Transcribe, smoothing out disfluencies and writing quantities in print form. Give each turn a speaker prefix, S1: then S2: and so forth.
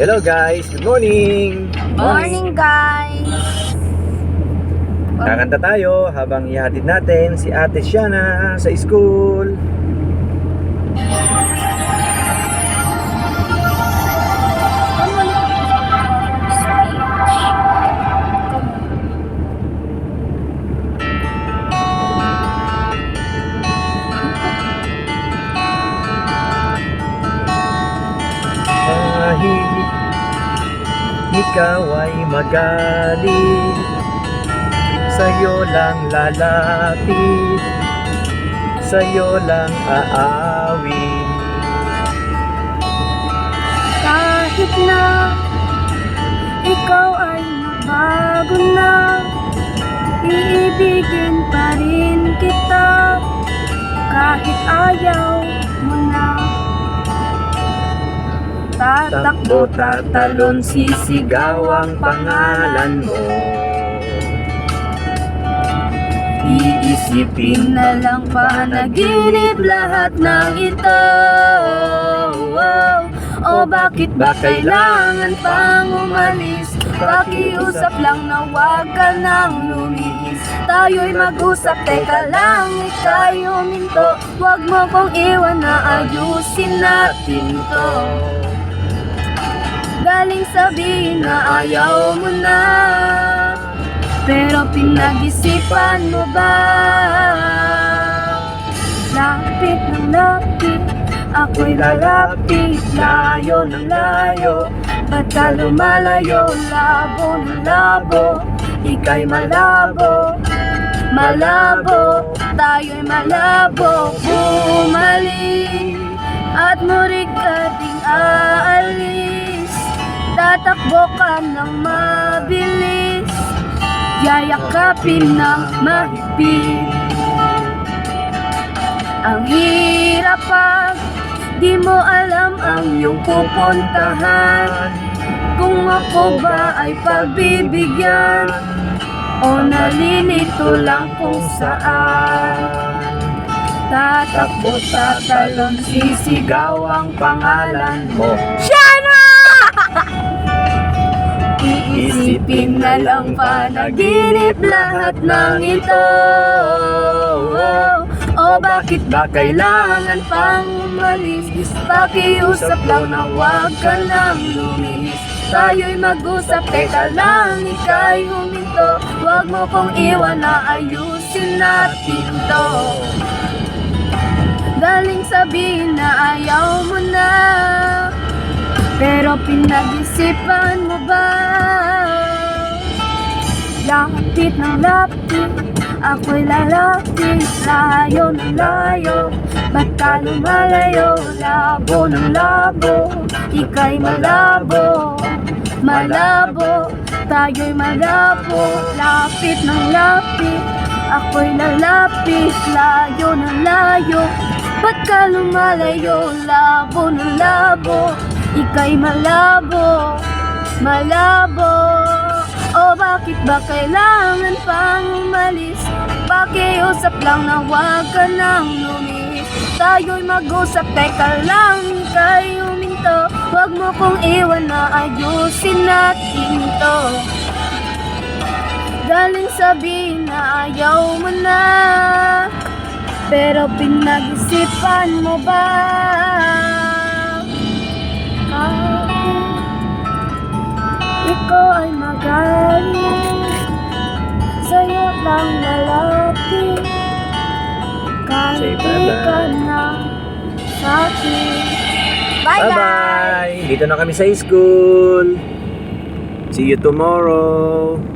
S1: Hello guys, good morning!
S2: Morning guys!
S1: Kakanta tayo habang ihatid natin si Ate Shiana sa school. Kahit ikaw ay magalit, sa'yo lang lalapit, sa'yo lang aawit.
S2: Kahit na ikaw ay mabago na, iibigin pa rin kita kahit ayaw mo na.
S1: Tatakbo, tatalon, sisigaw ang pangalan mo.
S2: Iisipin na lang panaginip lahat ng ito. O bakit ba kailangan pang umalis? Pakiusap lang na huwag ka nang lumihis. Tayo'y mag-usap, teka lang, ika'y huminto. Huwag mo kong iwan na ayusin natin to. Galing sabihin na ayaw mo na, pero pinag-isipan mo ba? Lapit ng lapit, ako'y lalapit. Layo ng layo, ba't ka lumalayo? Labo ng labo, ika'y malabo. Malabo, tayo'y malabo. Bumalik at murig ka ding aalis. Tatakbo ka ng mabilis, yayakapin ng mahigpit. Ang hirap pag di mo alam ang iyong pupuntahan. Kung ako ba ay pagbibigyan o nalilito lang kung saan. Tatakbo, tatalon, sisigaw ang pangalan mo. Shiana! Iisipin na lang panaginip lahat ng ito. O bakit ba kailangan pang umalis? Pakiusap lang na huwag ka nang lumihis. Tayo'y mag-usap, teka lang, ika'y huminto. Huwag mo kong iwan na ayusin natin to. Galing sabihin na ayaw mo na, pero pinag-isipan mo ba? Lapit ng lapit, ako'y lalapit. Layo ng layo, ba't ka lumalayo? Labo ng labo, ika'y malabo. Malabo, tayo'y malabo. Lapit ng lapit, ako'y lalapit. Layo ng layo, ba't ka lumalayo? Labo ng labo, ika'y malabo. Malabo. O bakit ba kailangan pang umalis? Pakiusap lang na huwag ka nang lumihis. Tayo'y mag-usap, teka lang, ika'y huminto. Huwag mo kong iwan na ayusin natin to. Galing sabihin na ayaw mo na, pero pinag-isipan mo ba? Ikaw ay magalit, sa'yo lang lalapit. Kahit di ka na sa'kin.
S1: Bye-bye! Dito na kami sa school. See you tomorrow.